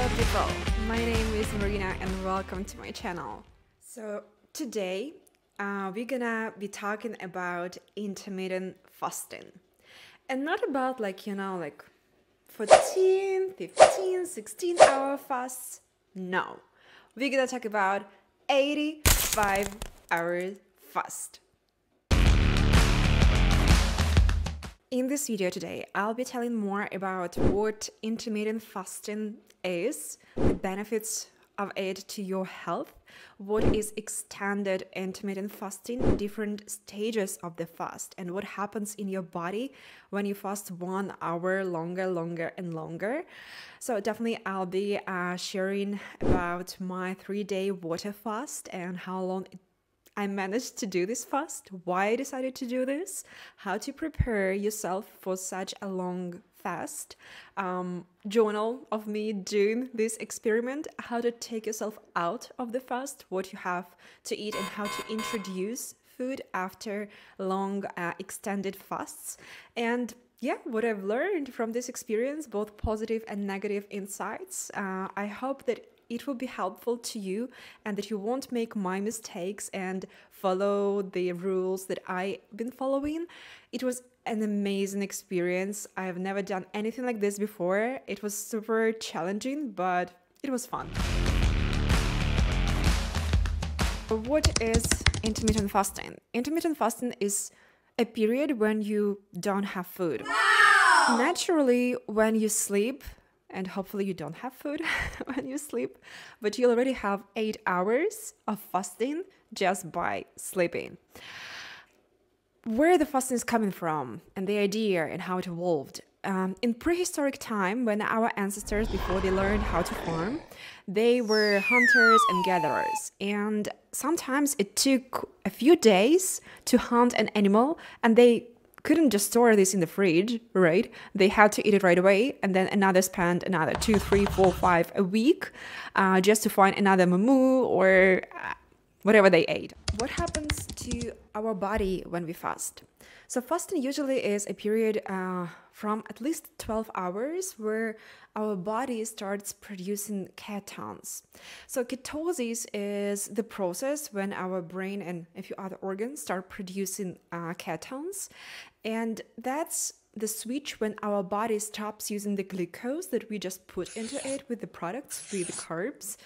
Hello people, my name is Marina and welcome to my channel. So today we're gonna be talking about intermittent fasting, and not about like 14, 15, 16-hour fasts. No, we're gonna talk about 85-hour fast. In this video today, I'll be telling more about what intermittent fasting is, the benefits of it to your health, what is extended intermittent fasting, different stages of the fast, and what happens in your body when you fast 1 hour longer and longer. So definitely I'll be sharing about my 3-day water fast and how long I managed to do this fast, why I decided to do this, how to prepare yourself for such a long fast, journal of me doing this experiment, how to take yourself out of the fast, what you have to eat, and how to introduce food after long extended fasts, and what I've learned from this experience, both positive and negative insights. I hope that it will be helpful to you and that you won't make my mistakes and follow the rules that I've been following. It was an amazing experience. I have never done anything like this before. It was super challenging, but it was fun. What is intermittent fasting? Intermittent fasting is a period when you don't have food. Wow! Naturally, when you sleep, and hopefully you don't have food when you sleep, but you already have 8 hours of fasting just by sleeping. Where the fasting is coming from and the idea and how it evolved. In prehistoric time, when our ancestors, before they learned how to farm, they were hunters and gatherers. And sometimes it took a few days to hunt an animal, and they couldn't just store this in the fridge, right? They had to eat it right away, and then spend another 2, 3, 4, 5 a week just to find another mamu or whatever they ate. What happens to our body when we fast? So fasting usually is a period from at least 12 hours where our body starts producing ketones. So ketosis is the process when our brain and a few other organs start producing ketones. And that's the switch when our body stops using the glucose that we just put into it with the products, with the carbs,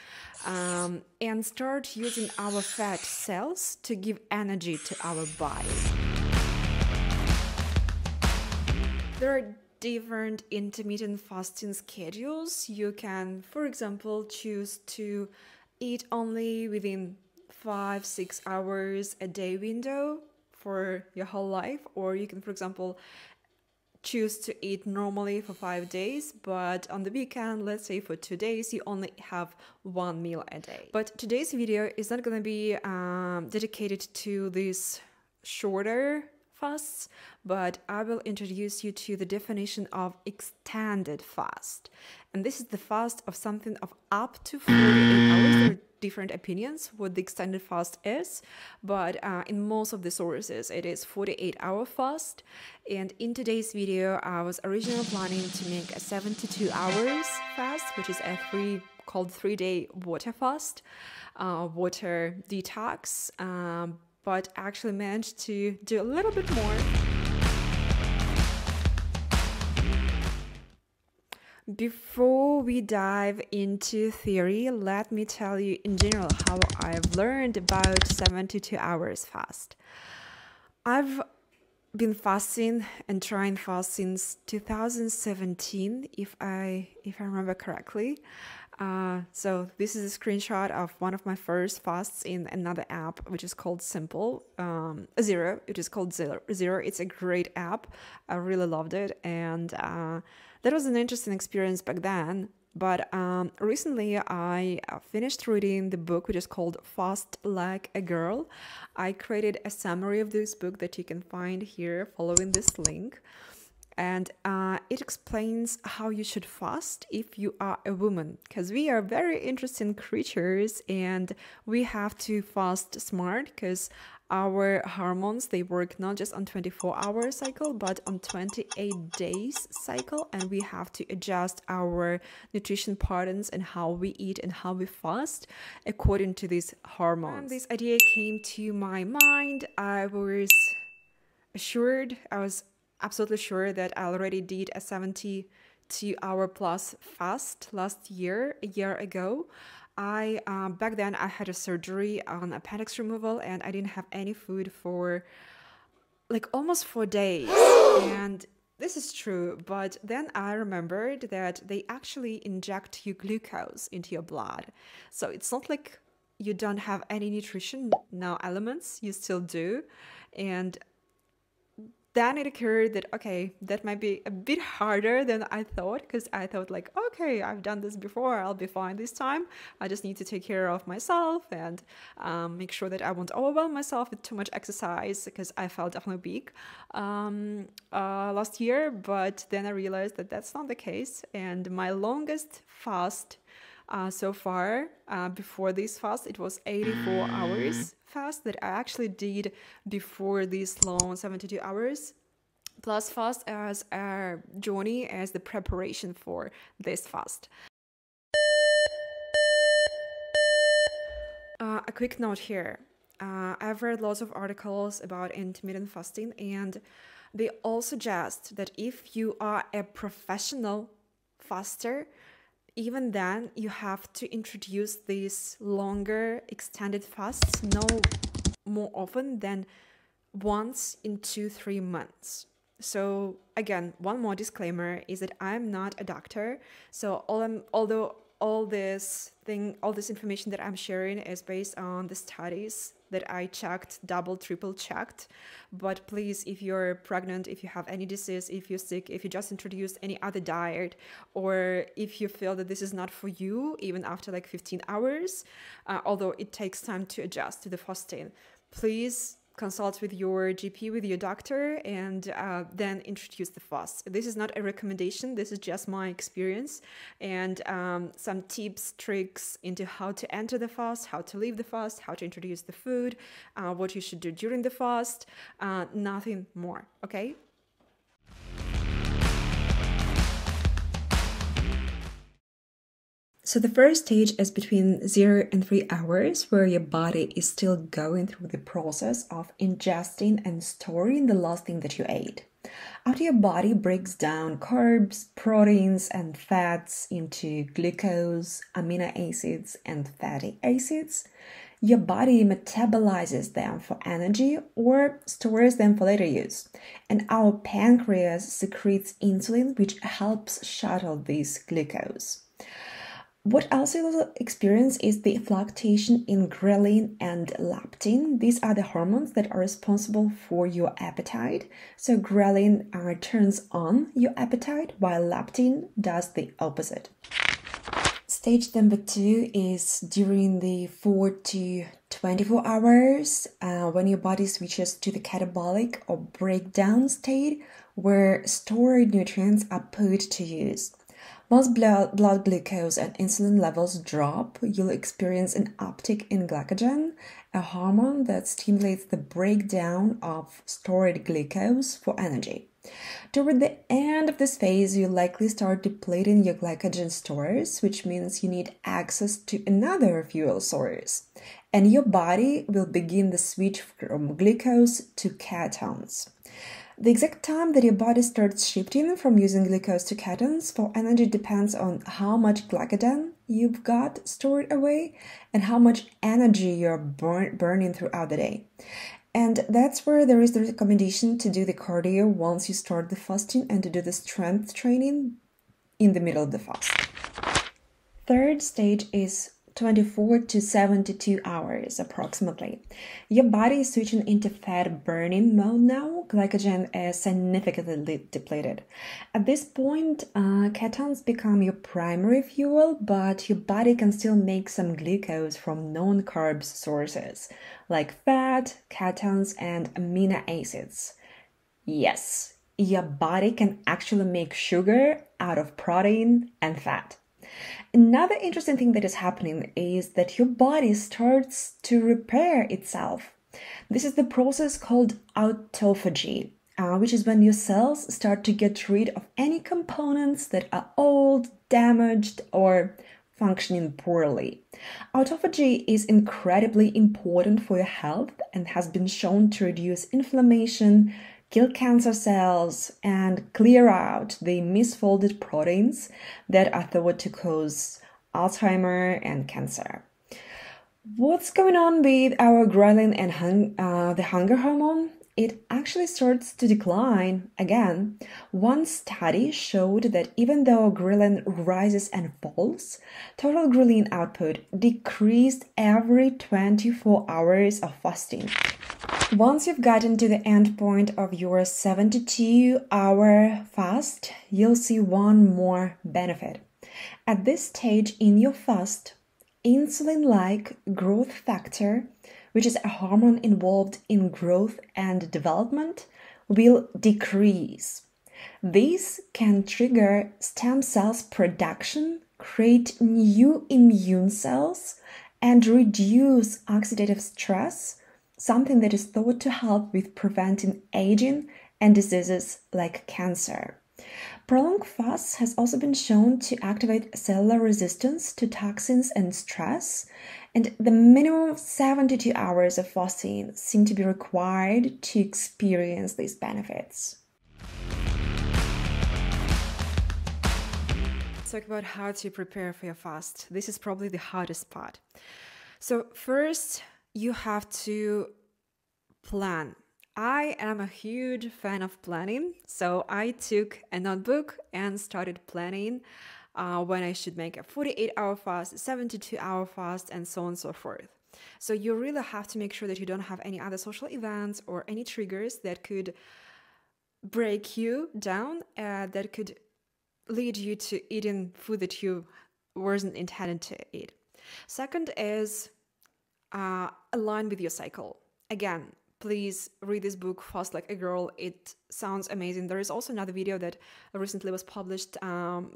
and start using our fat cells to give energy to our body. There are different intermittent fasting schedules. You can, for example, choose to eat only within 5-6 hours a day window for your whole life, or you can, for example, choose to eat normally for 5 days, but on the weekend, let's say for 2 days, you only have 1 meal a day. But today's video is not going to be dedicated to these shorter fasts, but I will introduce you to the definition of extended fast. And this is the fast of something of up to 48 hours. There are different opinions what the extended fast is, but in most of the sources it is 48-hour fast. And in today's video I was originally planning to make a 72 hours fast, which is called 3-day water fast, water detox, but actually managed to do a little bit more. Before we dive into theory, let me tell you in general how I've learned about 72 hours fast. I've been fasting and trying fast since 2017, if I remember correctly. So this is a screenshot of one of my first fasts in another app, which is called Zero. It is called Zero. It's a great app. I really loved it, and that was an interesting experience back then. But recently I finished reading the book, which is called Fast Like a Girl. I created a summary of this book that you can find here following this link. And it explains how you should fast if you are a woman, because we are very interesting creatures and we have to fast smart, because our hormones, they work not just on 24-hour cycle, but on 28 days cycle, and we have to adjust our nutrition patterns and how we eat and how we fast according to these hormones. When this idea came to my mind, I was absolutely sure that I already did a 72-hour plus fast last year, a year ago. Back then I had a surgery on appendix removal, and I didn't have any food for like almost 4 days. And this is true, but then I remembered that they actually inject you glucose into your blood. So it's not like you don't have any nutrition now elements, you still do. And then it occurred that, okay, that might be a bit harder than I thought, because I thought like, okay, I've done this before, I'll be fine this time. I just need to take care of myself and make sure that I won't overwhelm myself with too much exercise, because I felt definitely weak last year. But then I realized that that's not the case. And my longest fast so far, before this fast, it was 84 hours fast that I actually did before this long 72 hours plus fast as a journey, as the preparation for this fast. A quick note here. I've read lots of articles about intermittent fasting, and they all suggest that if you are a professional faster, even then you have to introduce these longer extended fasts no more often than once in 2-3 months. So again, one more disclaimer is that I'm not a doctor, so although all this information that I'm sharing is based on the studies that I checked, double, triple checked. But please, if you're pregnant, if you have any disease, if you're sick, if you just introduced any other diet, or if you feel that this is not for you, even after like 15 hours, although it takes time to adjust to the fasting, please consult with your GP, with your doctor, and then introduce the fast. This is not a recommendation. This is just my experience and some tips, tricks into how to enter the fast, how to leave the fast, how to introduce the food, what you should do during the fast, nothing more, okay? So the first stage is between 0 and 3 hours, where your body is still going through the process of ingesting and storing the last thing that you ate. After your body breaks down carbs, proteins, and fats into glucose, amino acids, and fatty acids, your body metabolizes them for energy or stores them for later use. And our pancreas secretes insulin, which helps shuttle this glucose. What else you'll experience is the fluctuation in ghrelin and leptin. These are the hormones that are responsible for your appetite. So ghrelin turns on your appetite, while leptin does the opposite. Stage number 2 is during the 4 to 24 hours, when your body switches to the catabolic or breakdown state, where stored nutrients are put to use. Once blood glucose and insulin levels drop, you'll experience an uptick in glycogen, a hormone that stimulates the breakdown of stored glucose for energy. Toward the end of this phase, you'll likely start depleting your glycogen stores, which means you need access to another fuel source, and your body will begin the switch from glucose to ketones. The exact time that your body starts shifting from using glucose to ketones for energy depends on how much glycogen you've got stored away and how much energy you're burning throughout the day. And that's where there is the recommendation to do the cardio once you start the fasting and to do the strength training in the middle of the fast. Third stage is 24 to 72 hours approximately. Your body is switching into fat burning mode now. Glycogen is significantly depleted. At this point, ketones become your primary fuel, but your body can still make some glucose from non-carb sources like fat, ketones, and amino acids. Yes, your body can actually make sugar out of protein and fat. Another interesting thing that is happening is that your body starts to repair itself. This is the process called autophagy, which is when your cells start to get rid of any components that are old, damaged, or functioning poorly. Autophagy is incredibly important for your health and has been shown to reduce inflammation, kill cancer cells, and clear out the misfolded proteins that are thought to cause Alzheimer and cancer. What's going on with our ghrelin and the hunger hormone? It actually starts to decline again. One study showed that even though ghrelin rises and falls, total ghrelin output decreased every 24 hours of fasting. Once you've gotten to the end point of your 72-hour fast, you'll see one more benefit. At this stage in your fast, insulin-like growth factor, which is a hormone involved in growth and development, will decrease. This can trigger stem cells production, create new immune cells, and reduce oxidative stress, something that is thought to help with preventing aging and diseases like cancer. Prolonged fasts has also been shown to activate cellular resistance to toxins and stress, and the minimum of 72 hours of fasting seem to be required to experience these benefits. Let's talk about how to prepare for your fast. This is probably the hardest part. So first, you have to plan. I am a huge fan of planning, so I took a notebook and started planning when I should make a 48-hour fast, 72-hour fast, and so on and so forth. So you really have to make sure that you don't have any other social events or any triggers that could break you down, that could lead you to eating food that you wasn't intended to eat. Second is align with your cycle. Again, please read this book, Fast Like a Girl. It sounds amazing. There is also another video that recently was published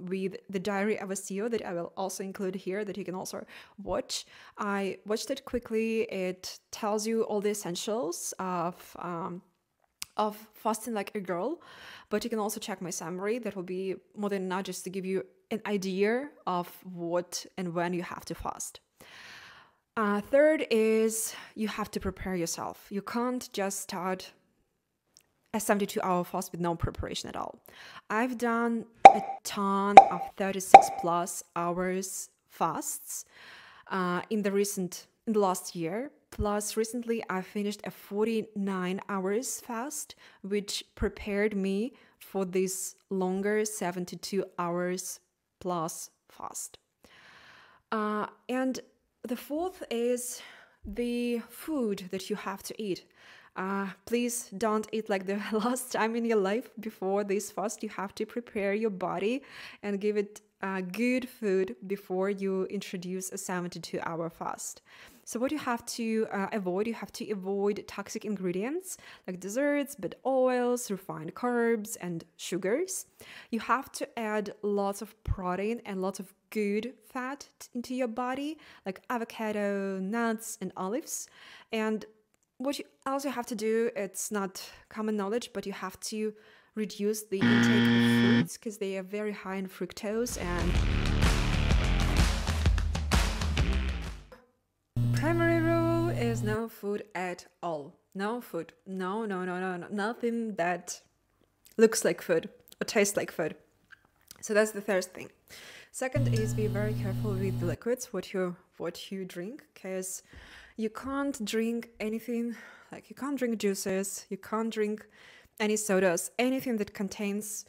with the Diary of a CEO that I will also include here that you can also watch. I watched it quickly. It tells you all the essentials of fasting like a girl, but you can also check my summary. That will be more than enough just to give you an idea of what and when you have to fast. Third is you have to prepare yourself. You can't just start a 72-hour fast with no preparation at all. I've done a ton of 36 plus hours fasts in the last year. Plus recently I finished a 49 hours fast, which prepared me for this longer 72 hours plus fast. And the fourth is the food that you have to eat. Please don't eat like the last time in your life. Before this fast, you have to prepare your body and give it good food before you introduce a 72-hour fast. So what you have to avoid, you have to avoid toxic ingredients like desserts, bad oils, refined carbs, and sugars. You have to add lots of protein and lots of good fat into your body, like avocado, nuts, and olives. And what you also have to do, it's not common knowledge, but you have to reduce the intake of fruits because they are very high in fructose. And primary rule is no food at all. No food. No. Nothing that looks like food or tastes like food. So that's the first thing. Second is be very careful with the liquids, what you drink, because you can't drink anything, like you can't drink juices, you can't drink any sodas, anything that contains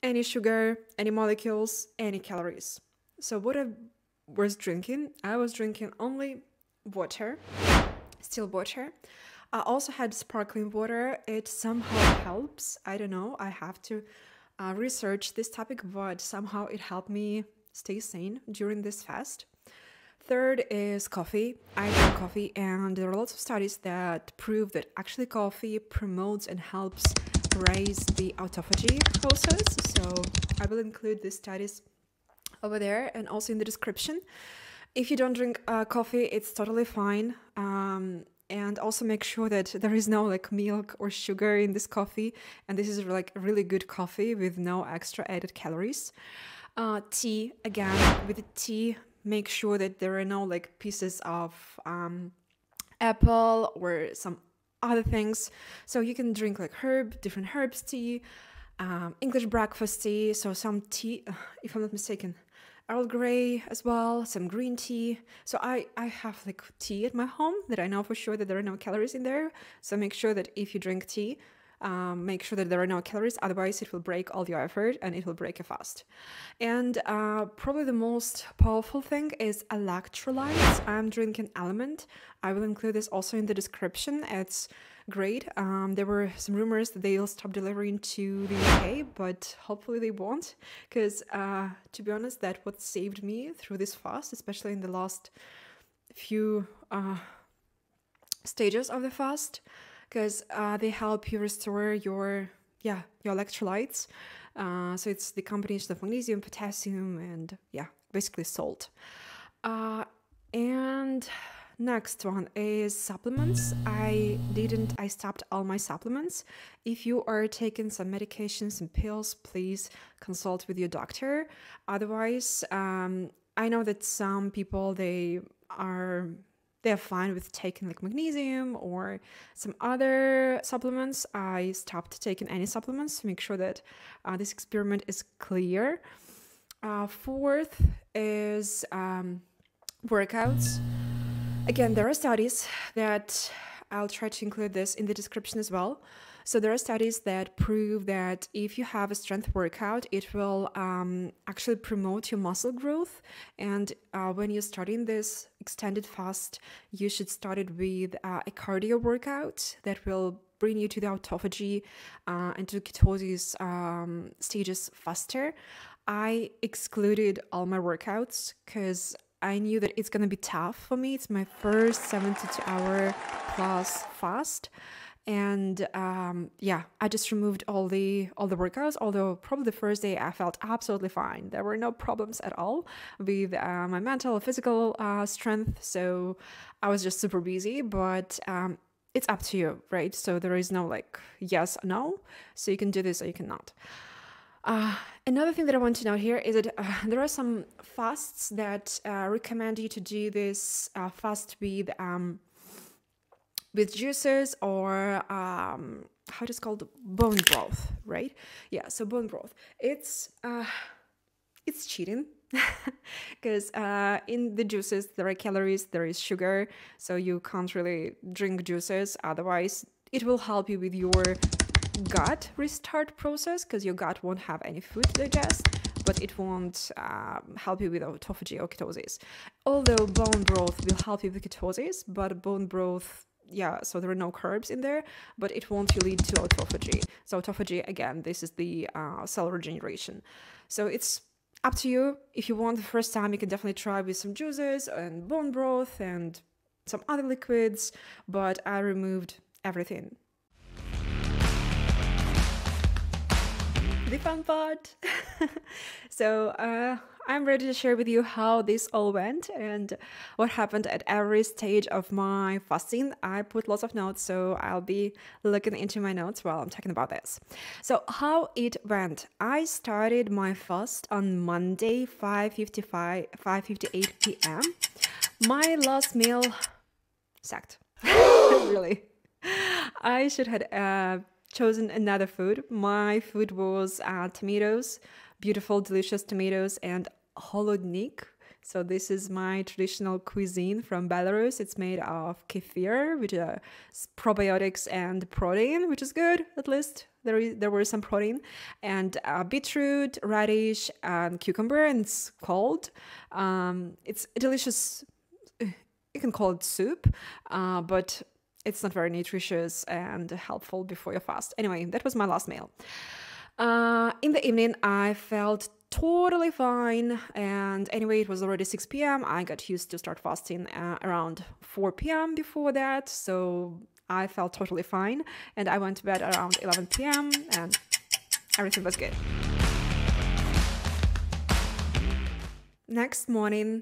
any sugar, any molecules, any calories. So what I was drinking only water, still water. I also had sparkling water. It somehow helps. I don't know. I have to research this topic, but somehow it helped me stay sane during this fast. Third is coffee. I drink coffee, and there are lots of studies that prove that actually coffee promotes and helps raise the autophagy process. So I will include these studies over there and also in the description. If you don't drink coffee, it's totally fine. And also make sure that there is no like milk or sugar in this coffee. And this is like really good coffee with no extra added calories. Tea, again, with the tea, make sure that there are no like pieces of apple or some other things. So you can drink like different herbs tea, English breakfast tea, so some tea, if I'm not mistaken, Earl Grey as well, some green tea. So I have like tea at my home that I know for sure that there are no calories in there. So make sure that if you drink tea, make sure that there are no calories, otherwise it will break all your effort and it will break your fast. And probably the most powerful thing is electrolytes. I'm drinking Element. I will include this also in the description. It's great. There were some rumors that they'll stop delivering to the UK, but hopefully they won't, because to be honest, that's what saved me through this fast, especially in the last few stages of the fast, because they help you restore your electrolytes. So it's the combination of magnesium, potassium, and basically salt. And next one is supplements. I stopped all my supplements. If you are taking some medications and pills, please consult with your doctor. Otherwise, I know that some people, they're fine with taking like magnesium or some other supplements. I stopped taking any supplements to make sure that this experiment is clear. Fourth is workouts. Again, there are studies that I'll try to include this in the description as well. So there are studies that prove that if you have a strength workout, it will actually promote your muscle growth. And when you're starting this extended fast, you should start it with a cardio workout that will bring you to the autophagy and to ketosis stages faster. I excluded all my workouts because I knew that it's going to be tough for me. It's my first 72-hour plus fast. And I just removed all the workouts, although probably the first day I felt absolutely fine. There were no problems at all with my mental or physical strength. So I was just super busy, but it's up to you, right? So there is no like yes or no. So you can do this or you cannot. Another thing that I want to note here is that there are some fasts that recommend you to do this fast with juices or how it is called, bone broth, right? Yeah, so bone broth. It's cheating because in the juices there are calories, there is sugar, so you can't really drink juices. Otherwise, it will help you with your gut restart process because your gut won't have any food to digest, but it won't help you with autophagy or ketosis. Although bone broth will help you with ketosis, but bone broth, so there are no carbs in there, but it won't lead to autophagy. So autophagy, again, this is the cell regeneration. So it's up to you. If you want the first time, you can definitely try with some juices and bone broth and some other liquids, but I removed everything. The fun part. So I'm ready to share with you how this all went and what happened at every stage of my fasting. I put lots of notes, so I'll be looking into my notes while I'm talking about this. So how it went. I started my fast on Monday, 5:58 p.m. My last meal sucked. Really. I should have chosen another food. My food was tomatoes, beautiful, delicious tomatoes, and holodnik. So this is my traditional cuisine from Belarus. It's made of kefir, which are probiotics and protein, which is good. At least there were some protein, and beetroot, radish, and cucumber. And it's cold. It's a delicious. You can call it soup, but it's not very nutritious and helpful before your fast. Anyway, that was my last meal. In the evening, I felt totally fine. And anyway, it was already 6 p.m. I got used to start fasting around 4 p.m. before that. So I felt totally fine. And I went to bed around 11 p.m. and everything was good. Next morning,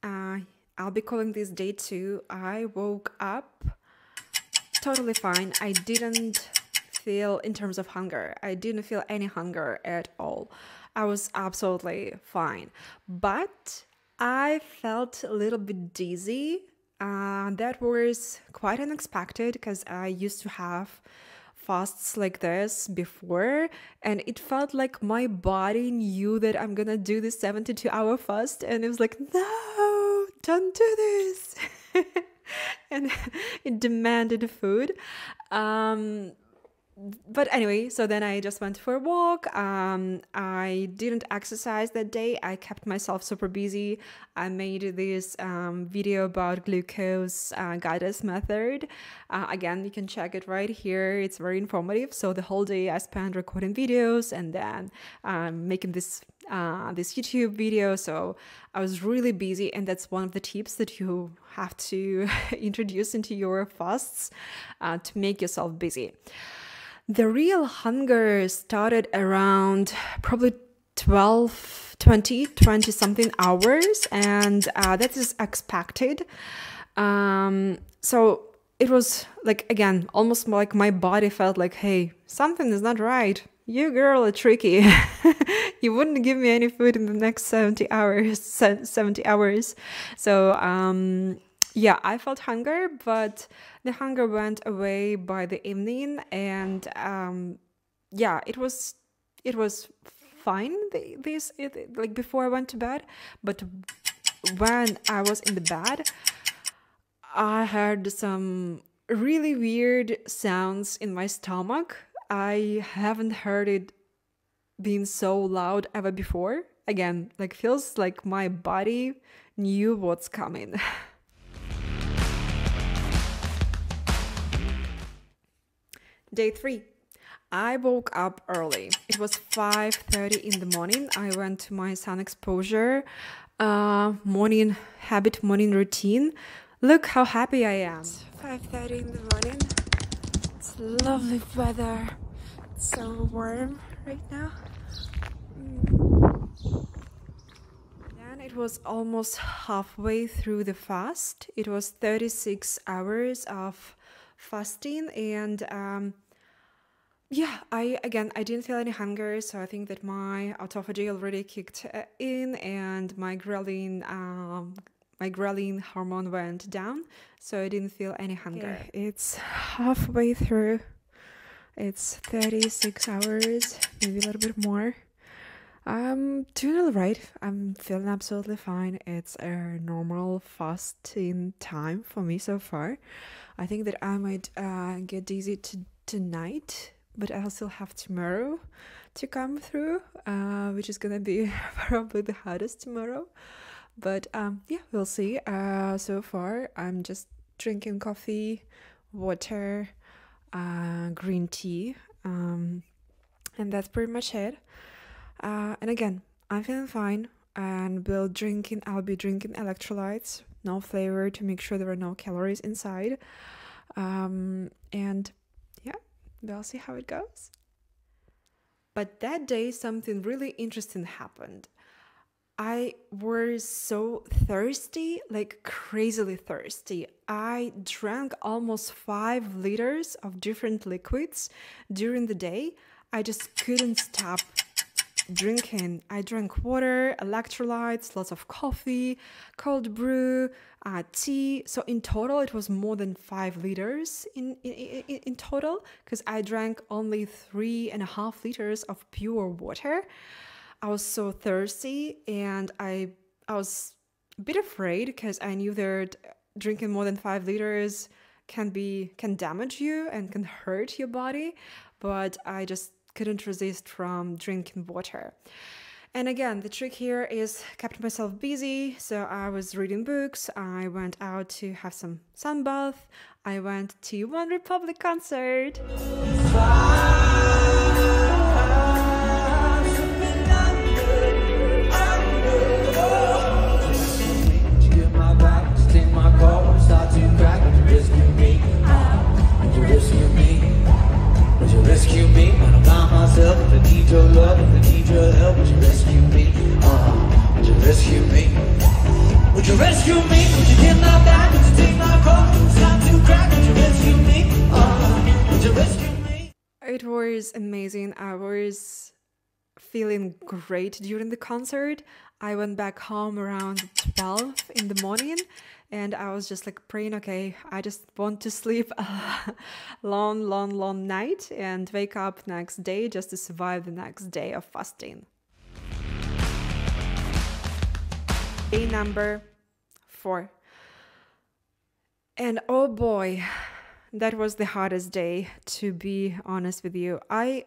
I'll be calling this day 2. I woke up totally fine. I didn't feel, in terms of hunger, I didn't feel any hunger at all. I was absolutely fine. But I felt a little bit dizzy. That was quite unexpected because I used to have fasts like this before, and it felt like my body knew that I'm gonna do this 72-hour fast, and it was like, no, don't do this. And it demanded food. But anyway, so then I just went for a walk. I didn't exercise that day. I kept myself super busy. I made this video about glucose method. Again, you can check it right here. It's very informative. So the whole day I spent recording videos and then making this YouTube video. So I was really busy, and that's one of the tips that you have to introduce into your fasts to make yourself busy. The real hunger started around probably 20 something hours, and that is expected. So it was like, again, almost like my body felt like, hey, something is not right. You girl are tricky. You wouldn't give me any food in the next 70 hours. So yeah, I felt hunger, but the hunger went away by the evening, and yeah, it was fine. Like before I went to bed, but when I was in the bed, I heard some really weird sounds in my stomach. I haven't heard it being so loud ever before. Again, like feels like my body knew what's coming. Day 3. I woke up early. It was 5:30 in the morning. I went to my sun exposure morning routine. Look how happy I am. It's 5:30 in the morning. It's lovely weather. It's so warm right now. Then it was almost halfway through the fast. It was 36 hours of fasting, and yeah, I didn't feel any hunger, so I think that my autophagy already kicked in, and my ghrelin hormone went down, so I didn't feel any hunger. Okay, it's halfway through. It's 36 hours, maybe a little bit more. I'm doing all right. I'm feeling absolutely fine. It's a normal fasting time for me so far. I think that I might get dizzy tonight, but I'll still have tomorrow to come through, which is gonna be probably the hardest tomorrow. But yeah, we'll see. So far, I'm just drinking coffee, water, green tea, and that's pretty much it. And again, I'm feeling fine, and I'll be drinking electrolytes, no flavor, to make sure there are no calories inside. And yeah, we'll see how it goes. But that day, something really interesting happened. I was so thirsty, like crazily thirsty. I drank almost 5 liters of different liquids during the day. I just couldn't stop drinking. I drank water, electrolytes, lots of coffee, cold brew, tea. So in total, it was more than 5 liters in total, because I drank only 3.5 liters of pure water. I was so thirsty, and I was a bit afraid, because I knew that drinking more than 5 liters can damage you and can hurt your body, but I just couldn't resist from drinking water. And again, the trick here is kept myself busy. So I was reading books, I went out to have some sun bath, I went to One Republic concert. Rescue me when I'm by myself. If I need your love, if I need your help, would you rescue me? Would you rescue me? Would you rescue me? Would you get my back? Would you take my call? It's not too crack. Would you rescue me? was amazing. I was feeling great during the concert. I went back home around 12 in the morning and I was just like praying, okay, I just want to sleep a long night and wake up next day just to survive the next day of fasting. Day number 4. And oh boy, that was the hardest day, to be honest with you. I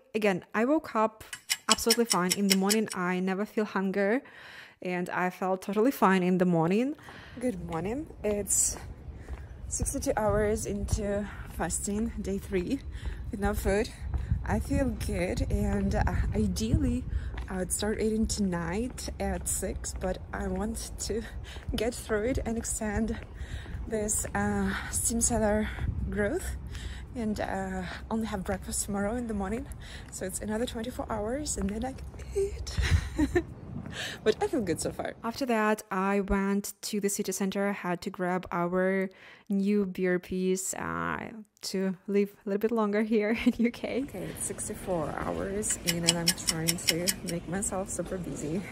woke up absolutely fine. In the morning, I never feel hunger and I felt totally fine in the morning. Good morning. It's 62 hours into fasting, day 3, with no food. I feel good, and ideally I would start eating tonight at 6, but I want to get through it and extend this stem cell growth and only have breakfast tomorrow in the morning, so it's another 24 hours and then I can eat. But I feel good so far. After that, I went to the city center. I had to grab our new BRPs to live a little bit longer here in UK. Okay, it's 64 hours in and I'm trying to make myself super busy.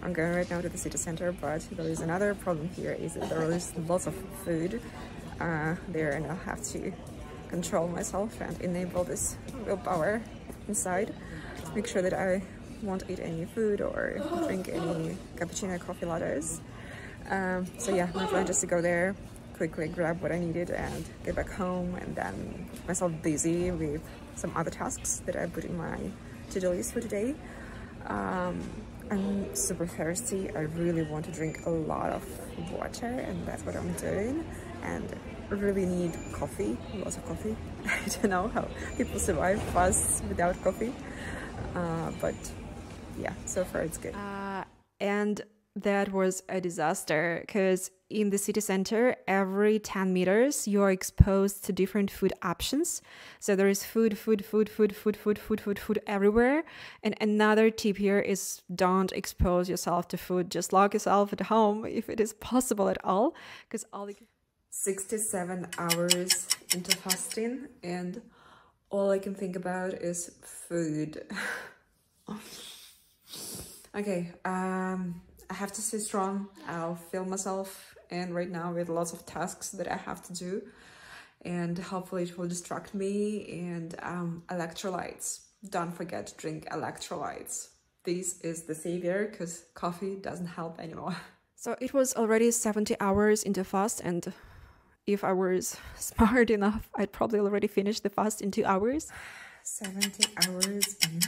I'm going right now to the city center, but there is another problem here, is that there is lots of food there, and I'll have to control myself and enable this willpower inside to make sure that I won't eat any food or drink any cappuccino, coffee, lattes. So yeah, my plan is to go there, quickly grab what I needed and get back home, and then keep myself busy with some other tasks that I put in my to-do list for today. I'm super thirsty. I really want to drink a lot of water, and that's what I'm doing, and I really need coffee, lots of coffee. I don't know how people survive fasts without coffee, but yeah, so far it's good. And that was a disaster, because in the city center, every 10 meters, you're exposed to different food options. So there is food everywhere. And another tip here is don't expose yourself to food. Just lock yourself at home if it is possible at all, because all the 67 hours into fasting and all I can think about is food. Okay, I have to stay strong. I'll feel myself in right now with lots of tasks that I have to do, and hopefully it will distract me. And electrolytes, don't forget to drink electrolytes. This is the savior, because coffee doesn't help anymore. So it was already 70 hours into fast, and if I was smart enough, I'd probably already finished the fast in 2 hours. 70 hours in.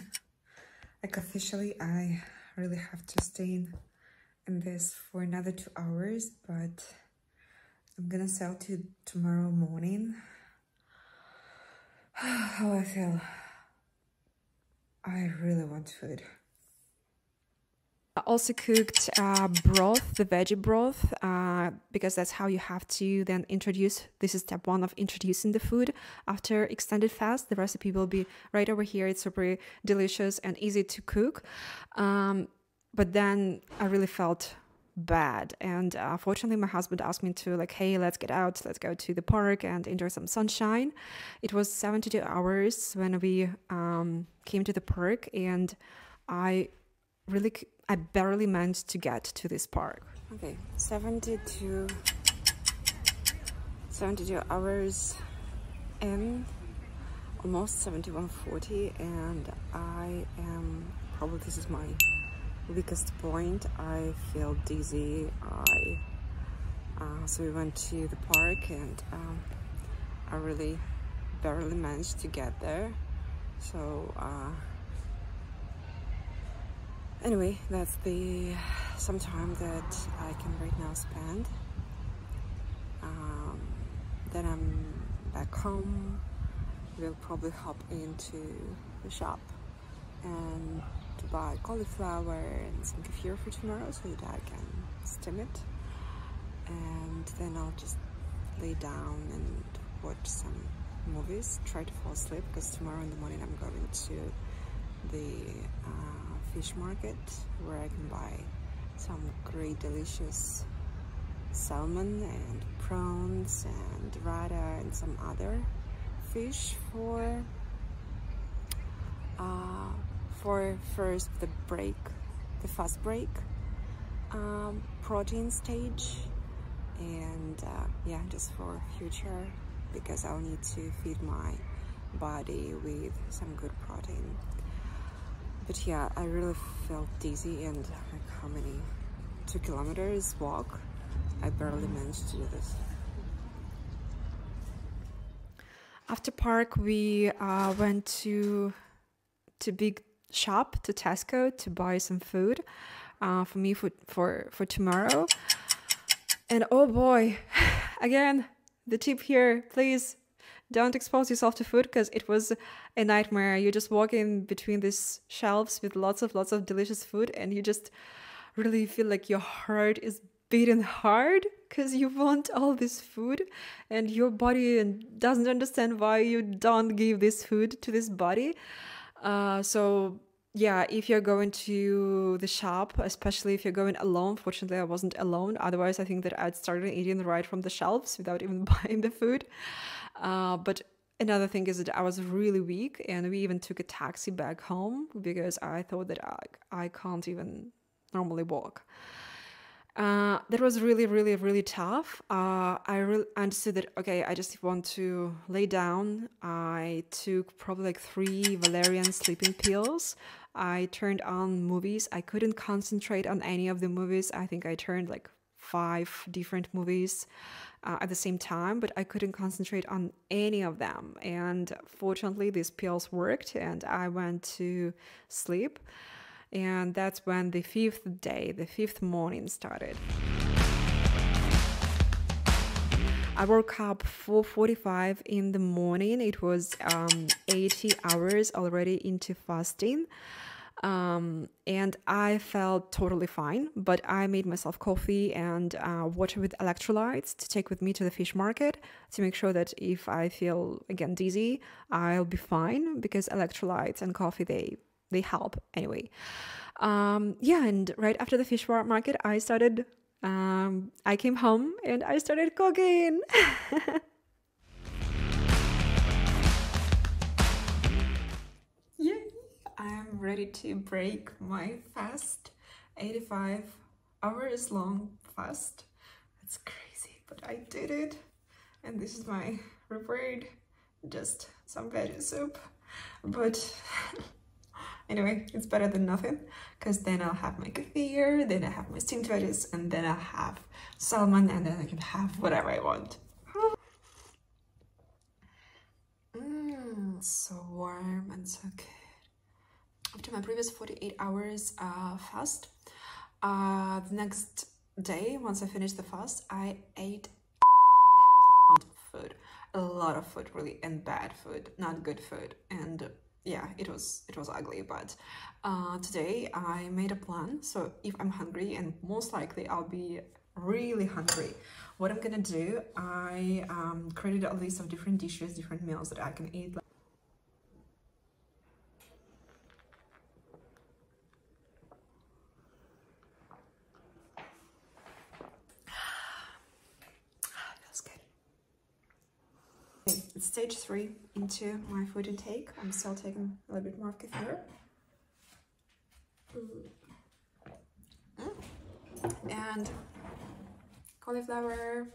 Like officially, I really have to stay in this for another 2 hours, but I'm gonna sail to tomorrow morning. How I feel. I really want food. I also cooked broth, the veggie broth, because that's how you have to then introduce. This is step 1 of introducing the food after extended fast. The recipe will be right over here. It's super delicious and easy to cook. But then I really felt bad, and fortunately my husband asked me to, like, hey, let's get out, let's go to the park and enjoy some sunshine. It was 72 hours when we came to the park, and I barely managed to get to this park. Okay, 72 hours in, almost 71:40, and I am probably, this is my weakest point. I feel dizzy. So we went to the park, and I really barely managed to get there. So anyway, that's some time that I can right now spend. Then I'm back home. We'll probably hop into the shop and to buy cauliflower and some kefir for tomorrow so that I can steam it. And then I'll just lay down and watch some movies, try to fall asleep, because tomorrow in the morning I'm going to the fish market where I can buy some great delicious salmon and prawns and rada and some other fish for for first the fast break, protein stage, and yeah, just for future, because I'll need to feed my body with some good protein. But yeah, I really felt dizzy, and like how many 2 kilometers walk, I barely managed to do this. After park, we went to big shop, to Tesco, to buy some food for me for tomorrow. And oh boy, again, the tip here, please don't expose yourself to food, because it was a nightmare. You just walk in between these shelves with lots of delicious food, and you just really feel like your heart is beating hard because you want all this food, and your body doesn't understand why you don't give this food to this body. So yeah, if you're going to the shop, especially if you're going alone, fortunately I wasn't alone, otherwise I think that I'd started eating right from the shelves without even buying the food. But another thing is that I was really weak, and we even took a taxi back home because I thought that I can't even normally walk. That was really tough. I really understood that, okay, I just want to lay down. I took probably like 3 valerian sleeping pills. I turned on movies. I couldn't concentrate on any of the movies. I think I turned like 5 different movies at the same time, but I couldn't concentrate on any of them. And fortunately, these pills worked, and I went to sleep. And that's when the 5th day, the 5th morning started. I woke up 4:45 in the morning. It was 80 hours already into fasting. And I felt totally fine, but I made myself coffee and water with electrolytes to take with me to the fish market to make sure that if I feel, again, dizzy, I'll be fine, because electrolytes and coffee, they help anyway. Yeah, and right after the fish market, I came home and I started cooking. Yay! I'm ready to break my fast, 85 hours long fast. That's crazy, but I did it. And this is my reward, just some veggie soup. But anyway, it's better than nothing, because then I'll have my kefir, then I have my steamed veggies, and then I'll have salmon, and then I can have whatever I want. So warm and so good. After my previous 48 hours fast, the next day, once I finished the fast, I ate a lot of food, really, and bad food, not good food. And yeah, it was ugly. But today I made a plan. So if I'm hungry, and most likely I'll be really hungry, what I'm gonna do, I created a list of different dishes, different meals that I can eat. It's stage 3 into my food intake. I'm still taking a little bit more of kefir. And cauliflower,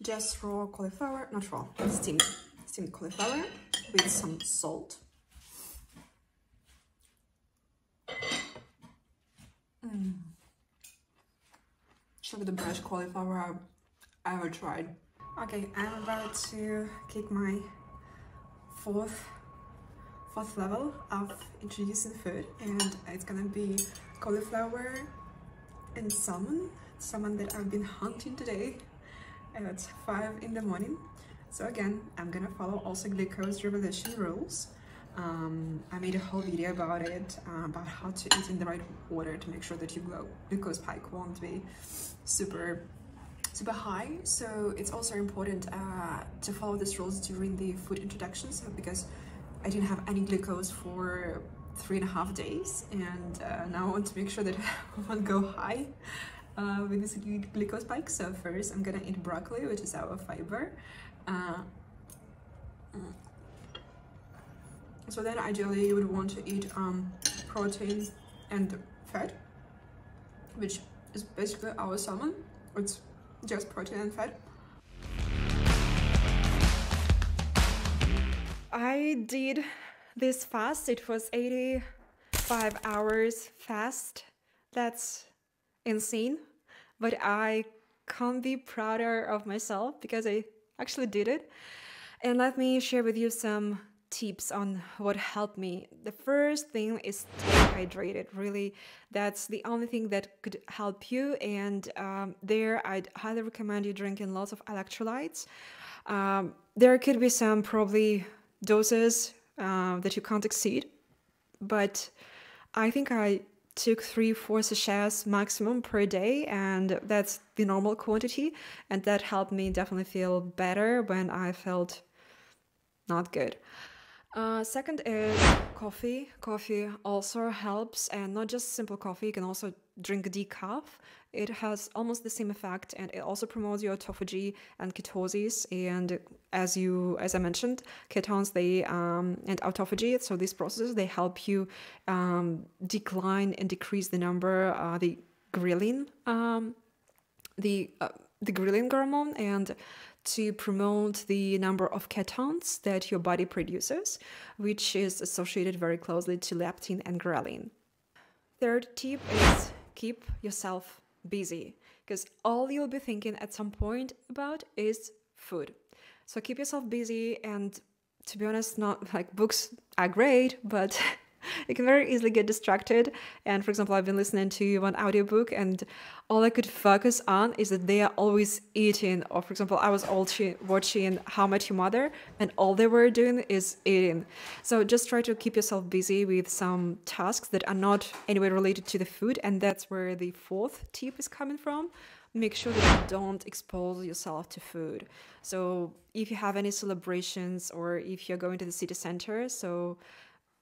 just raw cauliflower, not raw, steamed cauliflower with some salt. Should be the best cauliflower I ever tried. Okay, I'm about to kick my fourth level of introducing food, and it's gonna be cauliflower and salmon that I've been hunting today at 5 in the morning. So again, I'm gonna follow also glucose revolution rules. I made a whole video about it, about how to eat in the right order to make sure that your glucose spike won't be super high. So it's also important to follow these rules during the food introductions, because I didn't have any glucose for 3.5 days, and now I want to make sure that I won't go high with this glucose spike. So first I'm gonna eat broccoli, which is our fiber. So then ideally you would want to eat protein and fat, which is basically our salmon. It's just protein and fat. I did this fast. It was 85 hours fast. That's insane, but I can't be prouder of myself because I actually did it. And let me share with you some tips on what helped me. The first thing is stay hydrated. Really, that's the only thing that could help you. And there, I'd highly recommend you drinking lots of electrolytes. There could be some probably doses that you can't exceed, but I think I took 3-4 sachets maximum per day, and that's the normal quantity, and that helped me definitely feel better when I felt not good. Second is coffee. Coffee also helps, and not just simple coffee. You can also drink decaf. It has almost the same effect, and it also promotes your autophagy and ketosis. And as I mentioned, ketones and autophagy. So these processes they help you decline and decrease the number the ghrelin the ghrelin hormone, and to promote the number of ketones that your body produces, which is associated very closely to leptin and ghrelin. Third tip is keep yourself busy, because all you'll be thinking at some point about is food. So keep yourself busy, and to be honest, not like books are great, but you can very easily get distracted. And for example, I've been listening to one audiobook, and all I could focus on is that they are always eating. Or for example, I was watching How I Met Your Mother, and all they were doing is eating. So just try to keep yourself busy with some tasks that are not anyway related to the food. And that's where the fourth tip is coming from. Make sure that you don't expose yourself to food. So if you have any celebrations, or if you're going to the city center, so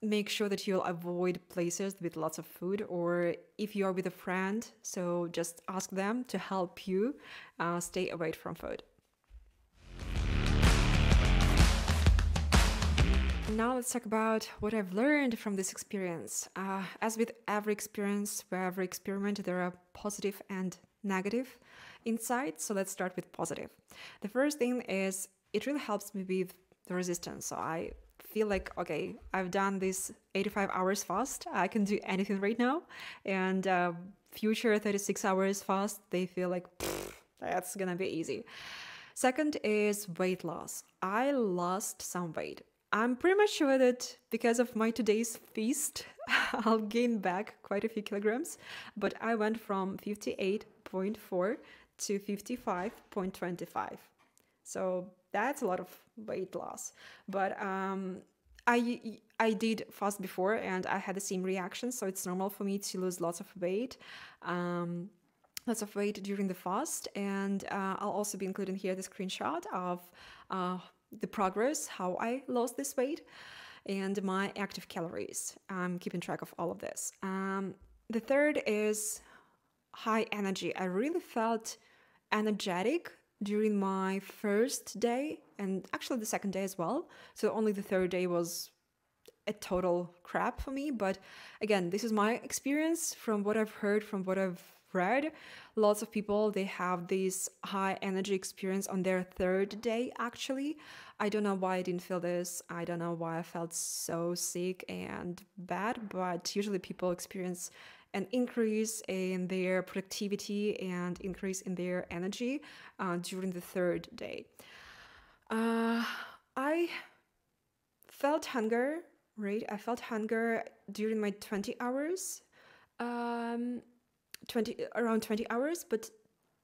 make sure that you'll avoid places with lots of food, or if you are with a friend, so just ask them to help you stay away from food. Now let's talk about what I've learned from this experience. As with every experience, for every experiment, there are positive and negative insights. So let's start with positive. The first thing is it really helps me with the resistance. So I feel like, okay, I've done this 85 hours fast. I can do anything right now. And future 36 hours fast, they feel like, that's gonna be easy. Second is weight loss. I lost some weight. I'm pretty much sure that because of my today's feast, I'll gain back quite a few kilograms. But I went from 58.4 to 55.25. So that's a lot of weight loss. But I did fast before, and I had the same reaction, so it's normal for me to lose lots of weight during the fast. And I'll also be including here the screenshot of the progress, how I lost this weight, and my active calories. I'm keeping track of all of this. The third is high energy. I really felt energetic during my first day, and actually the second day as well. So only the third day was a total crap for me. But again, this is my experience from what I've heard, from what I've read. Lots of people, they have this high energy experience on their third day, actually. I don't know why I didn't feel this. I don't know why I felt so sick and bad, but usually people experience an increase in their productivity and increase in their energy during the third day. I felt hunger, right? I felt hunger during my 20 hours, around 20 hours. But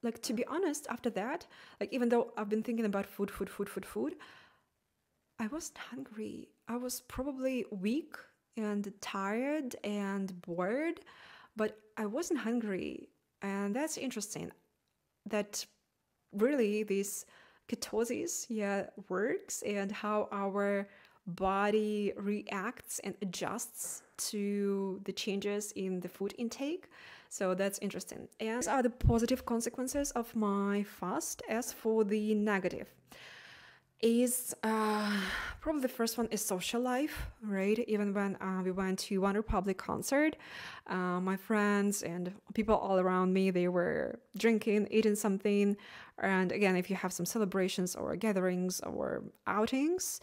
like, to be honest, after that, like, even though I've been thinking about food, I wasn't hungry. I was probably weak and tired and bored, but I wasn't hungry. And that's interesting, that really this ketosis works, and how our body reacts and adjusts to the changes in the food intake. So that's interesting. And these are the positive consequences of my fast. As for the negative, is probably the first one is social life, right? Even when we went to One Republic concert, my friends and people all around me, they were drinking, eating something. And again, if you have some celebrations or gatherings or outings,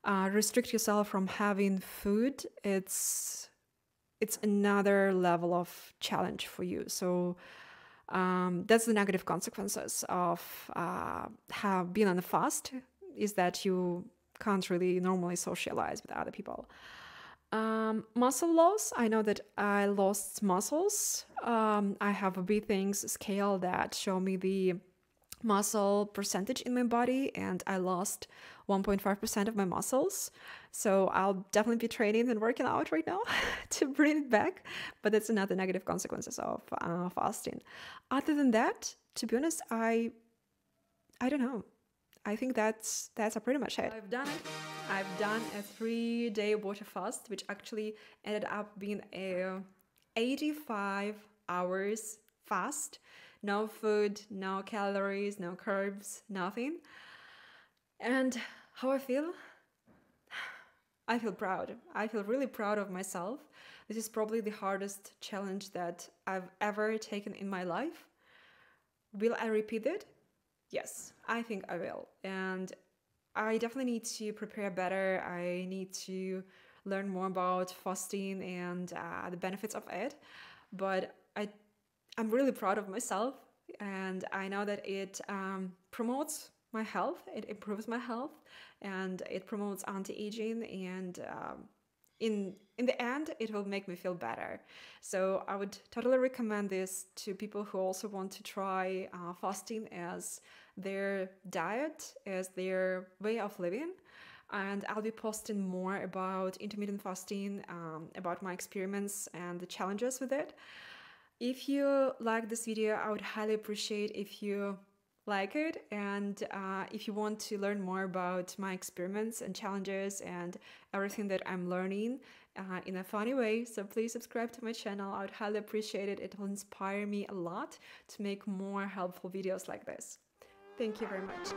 restrict yourself from having food. It's another level of challenge for you. So that's the negative consequences of being on a fast, is that you can't really normally socialize with other people. Muscle loss. I know that I lost muscles. I have a breathings scale that show me the muscle percentage in my body, and I lost 1.5% of my muscles. So I'll definitely be training and working out right now to bring it back. But that's another negative consequences of fasting. Other than that, to be honest, I don't know. I think that's pretty much it. I've done it. I've done a 3-day water fast, which actually ended up being a 85 hours fast. No food, no calories, no carbs, nothing. And how I feel? I feel proud. I feel really proud of myself. This is probably the hardest challenge that I've ever taken in my life. Will I repeat it? Yes, I think I will. And I definitely need to prepare better. I need to learn more about fasting and the benefits of it. But I'm really proud of myself, and I know that it promotes my health, it improves my health, and it promotes anti-aging, and in the end, it will make me feel better. So I would totally recommend this to people who also want to try fasting as their diet, as their way of living. And I'll be posting more about intermittent fasting, about my experiments and the challenges with it. If you like this video, I would highly appreciate if you like it, and if you want to learn more about my experiments and challenges and everything that I'm learning in a funny way, so please subscribe to my channel. I would highly appreciate it. It will inspire me a lot to make more helpful videos like this. Thank you very much.